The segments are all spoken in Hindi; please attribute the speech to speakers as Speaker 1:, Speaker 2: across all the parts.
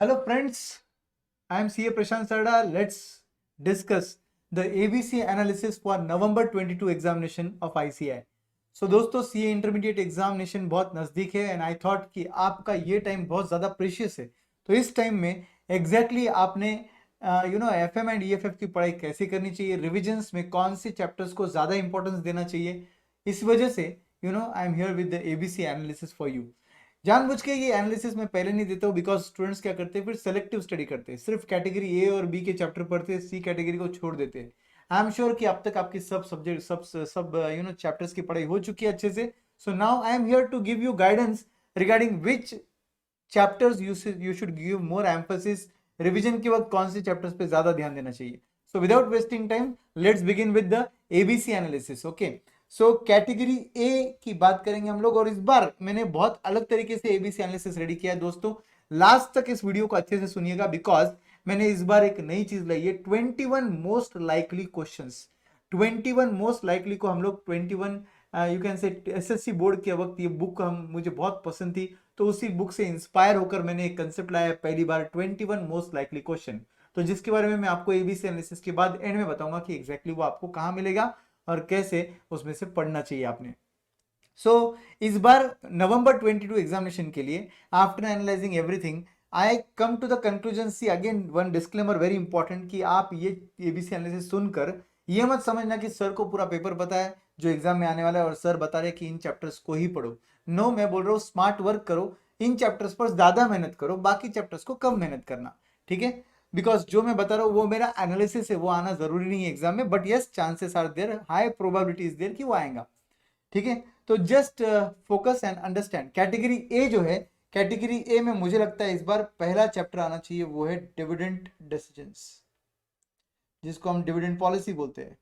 Speaker 1: Hello friends, I am CA Prashant Sarda. Let's discuss the ABC analysis for November 22 examination of ICI. So दोस्तों CA इंटरमीडिएट एग्जामिनेशन बहुत नज़दीक है एंड आई थॉट कि आपका ये टाइम बहुत ज़्यादा प्रेशियस है, तो इस टाइम में एग्जैक्टली आपने FM एंड EFF की पढ़ाई कैसे करनी चाहिए, रिविजन्स में कौन से चैप्टर्स को ज़्यादा इंपॉर्टेंस देना चाहिए। इस वजह से आई am here with the ABC analysis for you. जानबूझ के ये एनालिसिस मैं पहले नहीं देता हूँ बिकॉज स्टूडेंट्स क्या करते हैं, फिर सेलेक्टिव स्टडी करते हैं, सिर्फ कैटेगरी ए और बी के चैप्टर पढ़ते हैं, सी कैटेगरी को छोड़ देते हैं। आई एम श्योर कि अब तक आपकी सब सब्जेक्ट सब चैप्टर्स की पढ़ाई हो चुकी है अच्छे से। So now I am here to give you guidance regarding which chapters you should give more emphasis, revision के वक्त कौन से चैप्टर्स पे ज्यादा ध्यान देना चाहिए। So without wasting time let's begin with the ABC analysis. Okay, so category A की बात करेंगे हम लोग, और इस बार मैंने बहुत अलग तरीके से एबीसी एनालिसिस रेडी किया है दोस्तों। लास्ट तक इस वीडियो को अच्छे से सुनिएगा बिकॉज मैंने इस बार एक नई चीज लाई है, 21 most likely questions. 21 most likely को हम लोग 21 you can say SSC board के वक्त ये बुक हम मुझे बहुत पसंद थी, तो उसी बुक से इंस्पायर होकर मैंने एक कंसेप्ट लाया पहली बार, 21 मोस्ट लाइकली क्वेश्चन। तो जिसके बारे में मैं आपको एबीसी एनालिसिस के बाद एंड में बताऊंगा कि एग्जैक्टली वो आपको कहां मिलेगा और कैसे उसमें से पढ़ना चाहिए आपने। सो इस बार नवंबर 22 एग्जामिनेशन के लिए after analysing everything I come to the conclusion. See again one disclaimer very important कि आप ये एबीसी एनालिसिस सुनकर ये मत समझना कि सर को पूरा पेपर पता है जो एग्जाम में आने वाला है और सर बता रहे कि इन चैप्टर्स को ही पढ़ो। नो, मैं बोल रहा हूँ स्मार्ट वर्क करो, इन चैप्टर्स पर ज्यादा मेहनत करो, बाकी चैप्टर्स को कम मेहनत करना, ठीक है। बिकॉज जो मैं बता रहा हूँ वो मेरा एनालिसिस है, वो आना जरूरी नहीं है एग्जाम में, but yes chances are there, high probability is there कि वो आएगा, ठीक है। तो just focus and understand. Category A जो है, कैटेगरी ए में मुझे लगता है इस बार पहला चैप्टर आना चाहिए, वो है डिविडेंड डिसीजंस, जिसको हम डिविडेंड पॉलिसी बोलते हैं।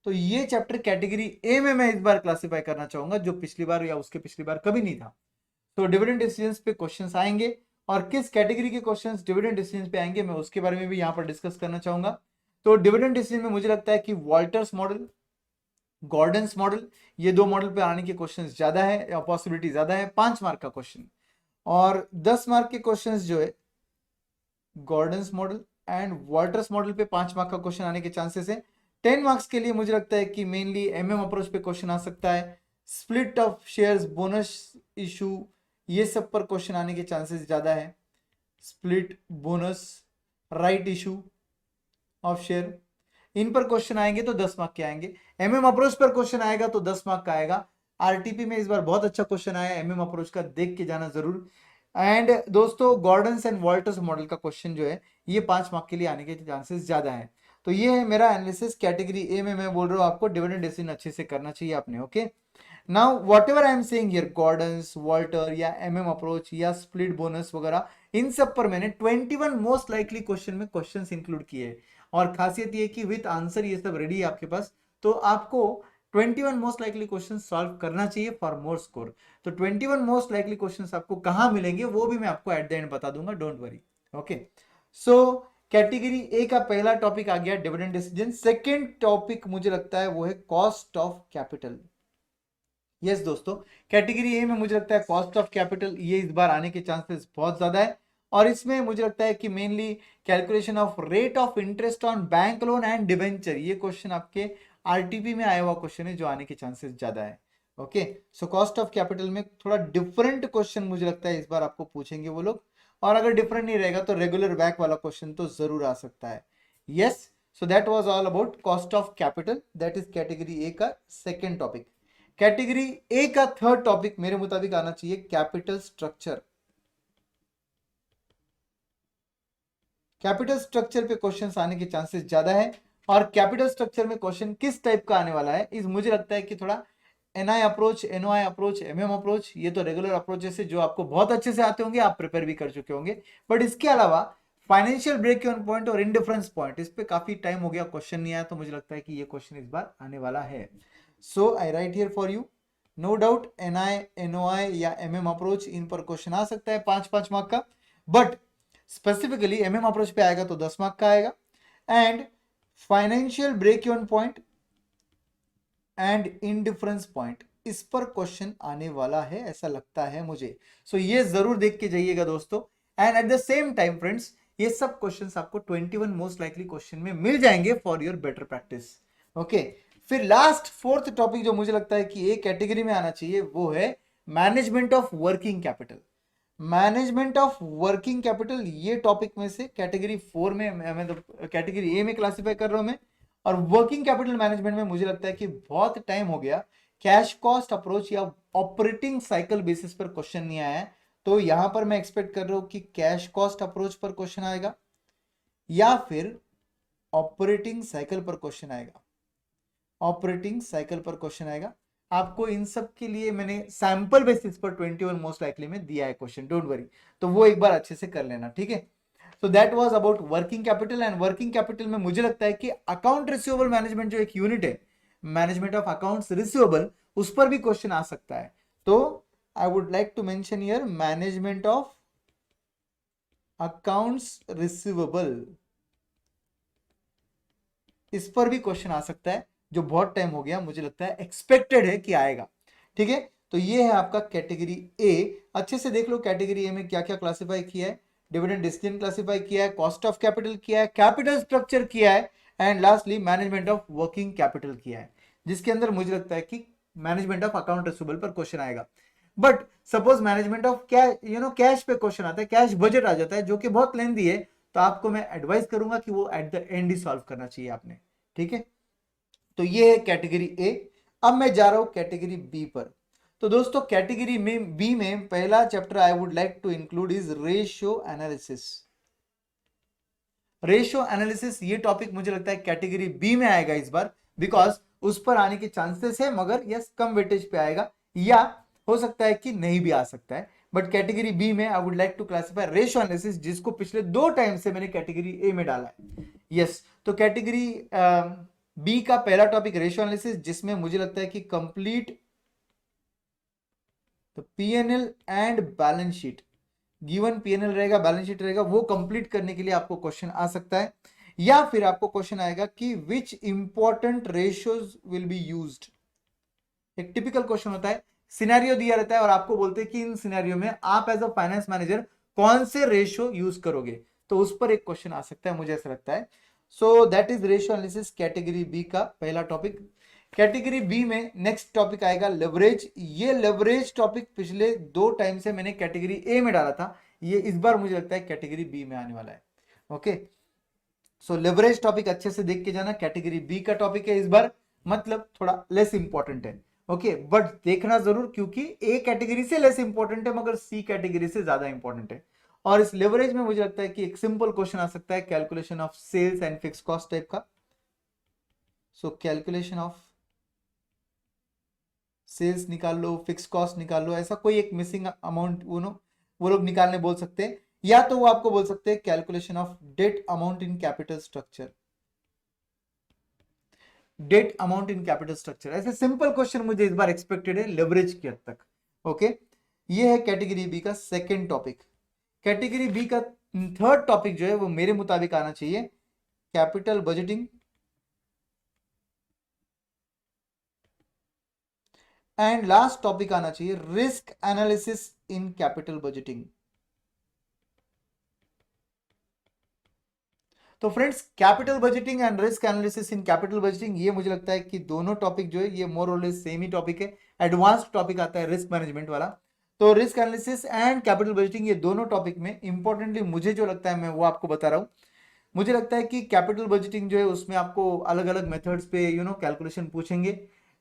Speaker 1: तो ये चैप्टर कैटेगरी ए में मैं इस बार क्लासिफाई करना चाहूंगा, जो पिछली बार या उसके पिछली बार कभी नहीं था। तो डिविडेंड डिसीजंस पे क्वेश्चंस आएंगे, और किस कैटेगरी के क्वेश्चंस डिविडेंड डिसीजंस पे आएंगे मैं उसके बारे में भी यहां पर डिस्कस करना चाहूंगा। तो डिविडेंड डिसीजन में मुझे लगता है कि वॉल्टर्स मॉडल, गॉर्डन्स मॉडल, ये दो मॉडल पे आने के क्वेश्चंस ज्यादा है या पॉसिबिलिटी ज्यादा है। 5 मार्क का क्वेश्चन और 10 मार्क के क्वेश्चंस जो है Gordon's model and Walter's model पे 5 मार्क का क्वेश्चन आने के चांसेस है। 10 मार्क्स के लिए मुझे लगता है कि मेनली एमएम अप्रोच पे क्वेश्चन आ सकता है, split of shares, bonus issue, ये सब पर क्वेश्चन आने के चांसेस ज्यादा है। Split, bonus, right issue of share, इन पर क्वेश्चन आएंगे तो 10 मार्क के आएंगे। एमएम अप्रोच पर क्वेश्चन आएगा तो 10 मार्क का आएगा। आरटीपी में इस बार बहुत अच्छा क्वेश्चन आया एमएम अप्रोच का, देख के जाना जरूर। एंड दोस्तों गॉर्डन्स एंड वॉल्टर्स मॉडल का क्वेश्चन जो है ये 5 मार्क के लिए आने के चांसेस ज्यादा है। तो ये है मेरा एनालिसिस कैटेगरी ए में। मैं बोल रहा हूँ आपको डिविडेंड डिसीजन अच्छे से करना चाहिए आपने। Okay, now what ever I am saying here, Gordon's, Walter या एमएम अप्रोच या स्प्लिट बोनस वगैरह, इन सब पर मैंने 21 मोस्ट लाइकली क्वेश्चन में क्वेश्चंस इंक्लूड किए हैं। और खासियत ये कि विद आंसर ये सब रेडी है आपके पास, तो आपको 21 मोस्ट लाइकली क्वेश्चन सॉल्व करना चाहिए फॉर मोर स्कोर। तो 21 मोस्ट लाइकली क्वेश्चंस आपको कहां मिलेंगे वो भी मैं आपको एट द एंड बता दूंगा, don't worry. Okay, so category A का पहला टॉपिक आ गया डिविडेंड डिसीजन। सेकेंड टॉपिक मुझे लगता है वो है कॉस्ट ऑफ कैपिटल। यस दोस्तों, कैटेगरी ए में मुझे लगता है कॉस्ट ऑफ कैपिटल ये इस बार आने के चांसेस बहुत ज्यादा है, और इसमें मुझे लगता है कि mainly calculation of rate of interest on bank loan and debenture, ये क्वेश्चन आपके आरटीपी में आया हुआ क्वेश्चन है जो आने के चांसेस ज्यादा है। Okay, so cost of capital में थोड़ा डिफरेंट क्वेश्चन मुझे लगता है इस बार आपको पूछेंगे वो लोग, और अगर डिफरेंट नहीं रहेगा तो रेगुलर बैक वाला क्वेश्चन तो जरूर आ सकता है। Yes, so that was all about cost of capital, that is category A का सेकेंड टॉपिक। कैटेगरी ए का थर्ड टॉपिक मेरे मुताबिक आना चाहिए कैपिटल स्ट्रक्चर। कैपिटल स्ट्रक्चर पे क्वेश्चंस आने के चांसेस ज्यादा है, और कैपिटल स्ट्रक्चर में क्वेश्चन किस टाइप का आने वाला है इस मुझे लगता है कि थोड़ा NI approach, NOI approach, MM approach, ये तो रेगुलर अप्रोचेस है जो आपको बहुत अच्छे से आते होंगे, आप प्रिपेयर भी कर चुके होंगे। बट इसके अलावा फाइनेंशियल ब्रेक इवन पॉइंट और इंडिफरेंस पॉइंट, इस पे काफी टाइम हो गया क्वेश्चन नहीं आया, तो मुझे लगता है कि ये क्वेश्चन इस बार आने वाला है। So I write here for you, no doubt NI, NOI या एमएम अप्रोच, इन पर क्वेश्चन आ सकता है 5-5 मार्क का, बट स्पेसिफिकली एमएम अप्रोच पे आएगा तो 10 मार्क का आएगा। And financial break even point and indifference point, इस पर क्वेश्चन आने वाला है ऐसा लगता है मुझे। सो ये जरूर देख के जाइएगा दोस्तों। And at the same time friends, ये सब क्वेश्चंस आपको 21 मोस्ट लाइकली क्वेश्चन में मिल जाएंगे for your better practice. Okay, फिर लास्ट फोर्थ टॉपिक जो मुझे लगता है कि एक कैटेगरी में आना चाहिए वो है management of working capital. Management of working capital ये टॉपिक में से कैटेगरी 4 में, मैं तो कैटेगरी ए में क्लासिफाई कर रहा हूं मैं। और वर्किंग कैपिटल मैनेजमेंट में मुझे लगता है कि बहुत टाइम हो गया कैश कॉस्ट अप्रोच या ऑपरेटिंग साइकिल बेसिस पर क्वेश्चन नहीं आया है। तो यहां पर मैं एक्सपेक्ट कर रहा हूं कि कैश कॉस्ट अप्रोच पर क्वेश्चन आएगा या फिर ऑपरेटिंग साइकिल पर क्वेश्चन आएगा। ऑपरेटिंग साइकिल पर क्वेश्चन आएगा। आपको इन सब के लिए मैंने सैंपल बेसिस पर 21 मोस्ट लाइकली में दिया है क्वेश्चन, डोंट वरी, तो वो एक बार अच्छे से कर लेना, ठीक है। So that was about working capital. And working capital में मुझे लगता है कि अकाउंट रिसीवेबल मैनेजमेंट जो एक यूनिट है, मैनेजमेंट ऑफ अकाउंट्स रिसीवेबल, उस पर भी क्वेश्चन आ सकता है। तो I would like to mention here management of accounts receivable, इस पर भी क्वेश्चन आ सकता है, जो बहुत टाइम हो गया, मुझे लगता है एक्सपेक्टेड है कि आएगा, ठीक है। तो ये है आपका कैटेगरी ए। अच्छे से देख लो कैटेगरी ए में क्या क्या क्लासिफाई किया है। डिविडेंड डिसीजन क्लासिफाई किया है, कॉस्ट ऑफ कैपिटल किया है, कैपिटल स्ट्रक्चर किया है, and lastly management of working capital किया है, जिसके अंदर मुझे लगता है कि मैनेजमेंट ऑफ अकाउंट रिसीवेबल पर क्वेश्चन आएगा। But suppose management of cash पे क्वेश्चन आता है, कैश बजट आ जाता है, जो कि बहुत लेंदी है, तो आपको मैं एडवाइस करूंगा कि वो at the and he solve करना चाहिए आपने, ठीक है। तो ये है कैटेगरी ए। अब मैं जा रहा हूं कैटेगरी बी पर। तो दोस्तों कैटेगरी में बी में पहला chapter I would like to include is ratio analysis. Ratio analysis ये टॉपिक मुझे लगता है कैटेगरी बी में आएगा इस बार, बिकॉज उस पर आने के चांसेस है, मगर यस कम वेटेज पे आएगा, या हो सकता है कि नहीं भी आ सकता है। बट कैटेगरी बी में I would like to classify ratio analysis, जिसको पिछले 2 टाइम से मैंने कैटेगरी ए में डाला है। यस, तो कैटेगरी बी का पहला टॉपिक रेशियो एनालिसिस, जिसमें मुझे लगता है कि complete PNL and balance sheet, given PNL रहेगा, बैलेंस शीट रहेगा, वो कंप्लीट करने के लिए आपको क्वेश्चन आ सकता है। या फिर आपको क्वेश्चन आएगा कि which important ratios will be used. एक टिपिकल क्वेश्चन होता है, सिनेरियो दिया रहता है और आपको बोलते हैं कि इन सिनेरियो में आप एज अ फाइनेंस मैनेजर कौन से रेशियो यूज करोगे, तो उस पर एक क्वेश्चन आ सकता है, मुझे ऐसा लगता है। So that is ratio analysis, category B का पहला टॉपिक। कैटेगरी बी में नेक्स्ट टॉपिक आएगा लेवरेज। ये लेवरेज टॉपिक पिछले 2 टाइम से मैंने कैटेगरी ए में डाला था, ये इस बार मुझे लगता है कैटेगरी बी में आने वाला है। ओके, सो लेवरेज टॉपिक अच्छे से देख के जाना, कैटेगरी बी का टॉपिक है इस बार, मतलब थोड़ा लेस इंपॉर्टेंट है। ओके, बट देखना जरूर, क्योंकि ए कैटेगरी से लेस इंपॉर्टेंट है मगर सी कैटेगरी से ज्यादा इंपॉर्टेंट है। और इस लेवरेज में मुझे लगता है कि एक सिंपल क्वेश्चन आ सकता है, calculation of sales and fix cost type का। सो कैलकुलेशन ऑफ सेल्स निकाल लो, फिक्स कॉस्ट निकाल लो, ऐसा कोई एक मिसिंग अमाउंट वो लोग निकालने बोल सकते हैं, या तो वो आपको बोल सकते हैं calculation of debt amount in capital structure. Debt amount in capital structure, ऐसे सिंपल क्वेश्चन मुझे इस बार एक्सपेक्टेड है लेवरेज की हद तक। ओके, ये है कैटेगरी बी का सेकंड टॉपिक। कैटेगरी बी का थर्ड टॉपिक जो है वो मेरे मुताबिक आना चाहिए capital budgeting and last topic आना चाहिए risk analysis in capital budgeting. तो friends capital budgeting and risk analysis in capital budgeting, ये मुझे लगता है कि दोनों टॉपिक जो है ये मोर और लेस सेम ही टॉपिक है। एडवांस्ड टॉपिक आता है रिस्क मैनेजमेंट वाला। तो risk analysis and capital budgeting ये दोनों टॉपिक में इंपॉर्टेंटली मुझे जो लगता है मैं वो आपको बता रहा हूं। मुझे लगता है कि कैपिटल बजटिंग जो है उसमें आपको अलग अलग मेथड्स पे कैलकुलेशन पूछेंगे,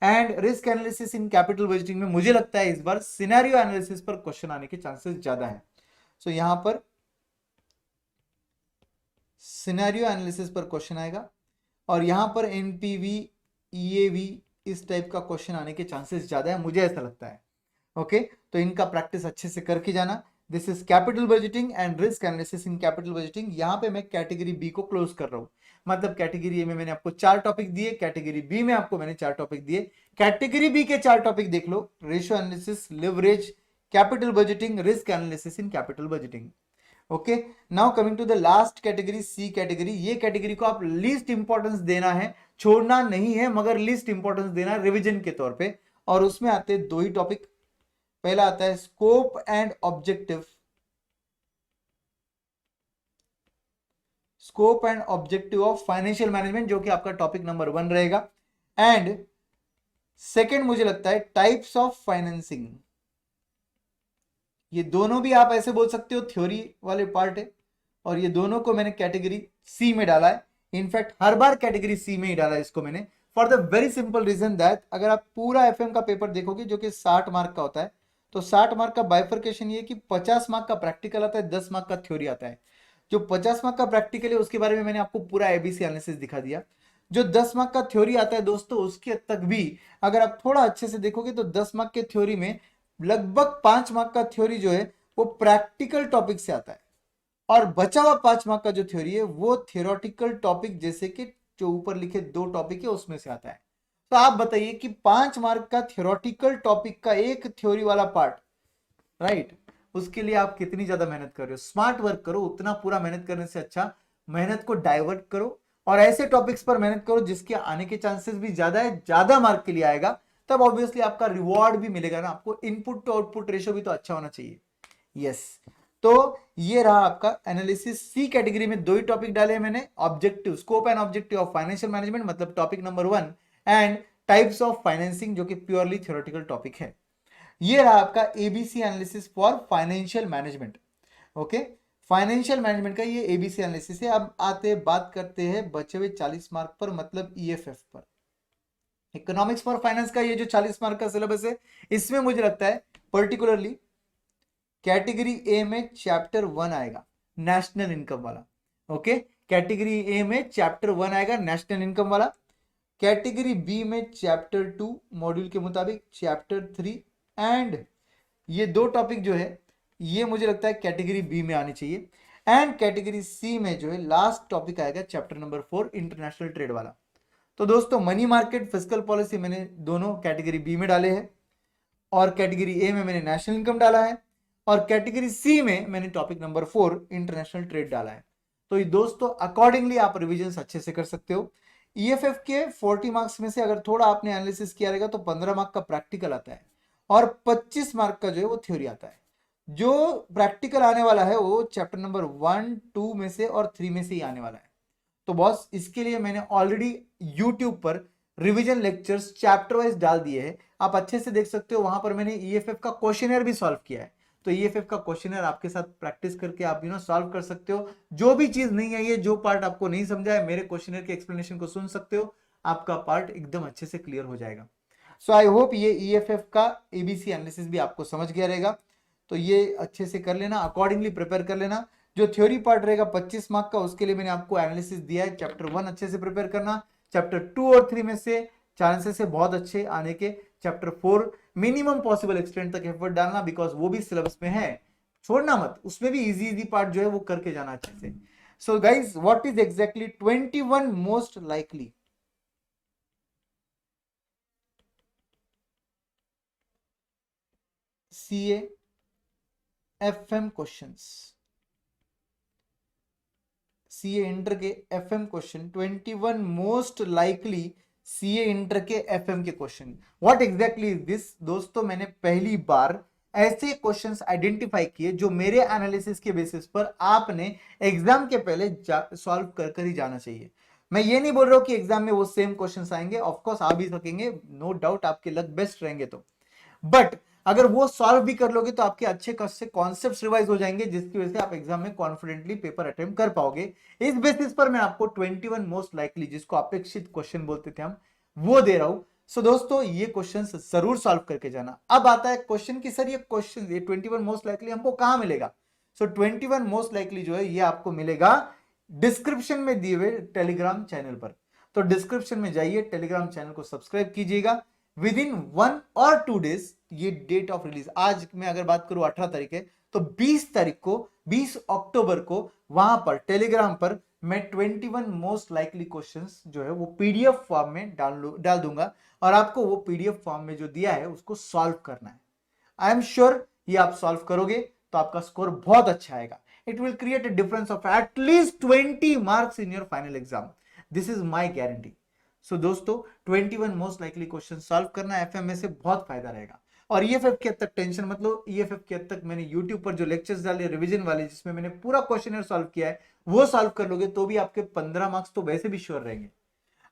Speaker 1: and risk analysis in capital budgeting में मुझे लगता है इस बार सिनेरियो एनालिसिस पर क्वेश्चन आने के चांसेस ज्यादा है। सो यहां पर सिनेरियो एनालिसिस पर क्वेश्चन आएगा, और यहां पर एनपीवी ईएवी इस टाइप का क्वेश्चन आने के चांसेस ज्यादा है, मुझे ऐसा लगता है। ओके, तो इनका प्रैक्टिस अच्छे से करके जाना। This is capital budgeting and risk analysis in capital budgeting. यहां पे मैं कैटेगरी बी को क्लोज कर रहा हूं, मतलब कैटेगरी ए में मैंने आपको 4 टॉपिक दिए, कैटेगरी बी में आपको मैंने 4 टॉपिक दिए। कैटेगरी बी के 4 टॉपिक देख लो, ratio analysis, leverage, capital budgeting, risk analysis in capital budgeting. Okay, now coming to the last category, C category. ये कैटेगरी को आप लीस्ट इंपॉर्टेंस देना है, छोड़ना नहीं है, मगर लीस्ट इंपॉर्टेंस देना रिवीजन के तौर पे। और उसमें आते हैं 2 ही टॉपिक। पहला आता है scope and objective, scope and objective of financial management, जो कि आपका टॉपिक नंबर 1 रहेगा। एंड सेकेंड मुझे लगता है टाइप्स ऑफ फाइनेंसिंग। ये दोनों भी आप ऐसे बोल सकते हो थ्योरी वाले पार्ट है, और ये दोनों को मैंने कैटेगरी सी में डाला है। इनफैक्ट हर बार कैटेगरी सी में ही डाला है इसको मैंने, for the very simple reason that अगर आप पूरा एफएम का पेपर देखोगे जो कि 60 मार्क का होता है, तो 60 मार्क का बाइफर्केशन ये कि 50 मार्क का प्रैक्टिकल आता है, 10 मार्क का थ्योरी आता है। जो 50 मार्क का प्रैक्टिकल है उसके बारे में मैंने आपको पूरा एबीसी एनालिसिस दिखा दिया। जो 10 मार्क का थ्योरी आता है दोस्तों, उसके तक भी अगर आप थोड़ा अच्छे से देखोगे तो 10 मार्क के थ्योरी में लगभग 5 मार्क का थ्योरी जो है वो प्रैक्टिकल टॉपिक से आता है, और बचा हुआ 5 मार्क का जो थ्योरी है वो थियोरेटिकल टॉपिक, जैसे कि जो ऊपर लिखे 2 टॉपिक है उसमें से आता है। तो आप बताइए कि 5 मार्क का थियोरेटिकल टॉपिक का एक थ्योरी वाला पार्ट, राइट, उसके लिए आप कितनी ज्यादा मेहनत कर रहे हो। स्मार्ट वर्क करो, उतना पूरा मेहनत करने से अच्छा मेहनत को डाइवर्ट करो और ऐसे टॉपिक्स पर मेहनत करो जिसके आने के चांसेस भी ज्यादा है, ज्यादा मार्क के लिए आएगा, तब ऑब्वियसली आपका रिवॉर्ड भी मिलेगा ना। आपको इनपुट टू आउटपुट रेशियो भी तो अच्छा होना चाहिए। यस, तो ये रहा आपका एनालिसिस। सी कैटेगरी में 2 ही टॉपिक डाले हैं मैंने, objective, scope and objective of financial management मतलब topic number 1, and types of financing जो कि प्योरली थ्योरेटिकल टॉपिक है। ये रहा आपका ABC analysis for financial management. Okay, financial management का ये एबीसी एनालिसिस है। अब आते बात करते हैं बचे हुए 40 मार्क पर, मतलब ईएफएफ पर। इकोनॉमिक्स फॉर फाइनेंस का ये जो 40 मार्क का सिलेबस है, इसमें मुझे लगता है पर्टिकुलरली कैटेगरी ए में चैप्टर 1 आएगा, नेशनल इनकम वाला। ओके, कैटेगरी ए में चैप्टर 1 आएगा, नेशनल इनकम वाला। कैटेगरी बी में चैप्टर 2 मॉड्यूल के मुताबिक चैप्टर 3, एंड ये 2 टॉपिक जो है ये मुझे लगता है कैटेगरी बी में आनी चाहिए। एंड कैटेगरी सी में जो है लास्ट टॉपिक आएगा चैप्टर नंबर 4 इंटरनेशनल ट्रेड वाला। तो दोस्तों मनी मार्केट, फिस्कल पॉलिसी मैंने दोनों कैटेगरी बी में डाले हैं, और कैटेगरी ए में मैंने नेशनल इनकम डाला है, और कैटेगरी सी में मैंने टॉपिक नंबर 4 इंटरनेशनल ट्रेड डाला है। तो ये दोस्तों अकॉर्डिंगली आप रिविजन अच्छे से कर सकते हो। ईएफएफ के 40 मार्क्स में से अगर थोड़ा आपने एनालिसिस किया रहेगा तो 15 मार्क का प्रैक्टिकल आता है और 25 मार्क का जो है वो थ्योरी आता है। जो प्रैक्टिकल आने वाला है वो चैप्टर नंबर 1, 2 में से और 3 में से ही आने वाला है। तो बॉस इसके लिए मैंने ऑलरेडी यूट्यूब पर रिवीजन लेक्चर्स चैप्टर वाइज डाल दिए हैं, आप अच्छे से देख सकते हो। वहां पर मैंने ईएफएफ का क्वेश्चनर भी सॉल्व किया है, तो ईएफएफ का क्वेश्चनर आपके साथ प्रैक्टिस करके आप सॉल्व कर सकते हो। जो भी चीज नहीं आई है, जो पार्ट आपको नहीं समझा है, मेरे क्वेश्चनर के एक्सप्लेनेशन को सुन सकते हो, आपका पार्ट एकदम अच्छे से क्लियर हो जाएगा। सो आई होप ये ईएफएफ का एबीसी एनालिसिस भी आपको समझ गया रहेगा। तो ये अच्छे से कर लेना, अकॉर्डिंगली प्रिपेयर कर लेना। जो थ्योरी पार्ट रहेगा 25 मार्क का, उसके लिए मैंने आपको एनालिसिस दिया है। चैप्टर 1 अच्छे से प्रिपेयर करना, चैप्टर 2 और 3 में से चांसेस है बहुत अच्छे आने के। चैप्टर 4 मिनिमम पॉसिबल एक्सटेंट तक एफर्ट डालना, बिकॉज वो भी सिलेबस में है, छोड़ना मत, उसमें भी इजी इजी पार्ट जो है वो करके जाना अच्छे से। So guys, what is exactly 21 most likely CA FM questions, CA inter के FM question, 21 most likely CA inter के एफएम के question. What exactly is this? दोस्तों मैंने पहली बार ऐसे क्वेश्चंस आइडेंटिफाई किए जो मेरे एनालिसिस के बेसिस पर आपने एग्जाम के पहले सॉल्व कर ही जाना चाहिए। मैं ये नहीं बोल रहा हूं कि एग्जाम में वो सेम क्वेश्चंस आएंगे, ऑफ कोर्स आ भी सकेंगे, नो डाउट, आपके लक बेस्ट रहेंगे तो, बट अगर वो सॉल्व भी कर लोगे तो आपके अच्छे खासे कॉन्सेप्ट्स रिवाइज हो जाएंगे, जिसकी वजह से आप एग्जाम में कॉन्फिडेंटली पेपर अटेम्प्ट कर पाओगे। इस बेसिस पर मैं आपको 21 मोस्ट लाइकली, जिसको अपेक्षित क्वेश्चन बोलते थे हम, वो दे रहा हूं। सो दोस्तों ये क्वेश्चन जरूर सॉल्व करके जाना। अब आता है क्वेश्चन की, सर ये क्वेश्चन, ये 21 मोस्ट लाइकली हमको कहां मिलेगा? सो 21 मोस्ट लाइकली जो है ये आपको मिलेगा डिस्क्रिप्शन में दिए हुए टेलीग्राम चैनल पर। तो डिस्क्रिप्शन में जाइए, टेलीग्राम चैनल को सब्सक्राइब कीजिएगा। विद इन 1 और 2 डेज, ये डेट ऑफ रिलीज, आज मैं अगर बात करूं 18 तारीख है, तो 20 तारीख को, 20 अक्टूबर को वहां पर टेलीग्राम पर मैं 21 मोस्ट लाइकली क्वेश्चंस जो है वो पीडीएफ फॉर्म में डाल दूंगा, और आपको वो पीडीएफ फॉर्म में जो दिया है उसको सॉल्व करना है। आई एम श्योर ये आप सॉल्व करोगे तो आपका स्कोर बहुत अच्छा आएगा। It will create a difference of at least 20 marks in your final exam, this is my guarantee. So दोस्तों 21 मोस्ट लाइकली क्वेश्चन सॉल्व करना एफएम में से बहुत फायदा रहेगा। और ईएफएफ की हद तक टेंशन मतलब ईएफएफ की हद तक मैंने यूट्यूब पर जो लेक्चर्स डाले रिवीजन वाले जिसमें मैंने पूरा क्वेश्चन सॉल्व किया है वो सॉल्व कर लोगे तो भी आपके 15 मार्क्स तो वैसे भी श्योर रहेंगे।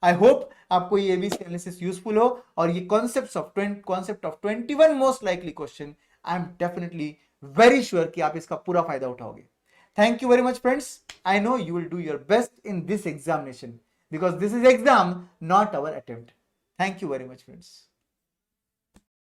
Speaker 1: आई होप आपको ये एबीसी एनालिसिस यूजफुल हो और ये concept of 21 most likely question I am definitely very sure कि आप इसका पूरा फायदा उठाओगे। Thank you very much friends. I know you will do your best in this examination because this is exam, not our attempt. Thank you very much, friends.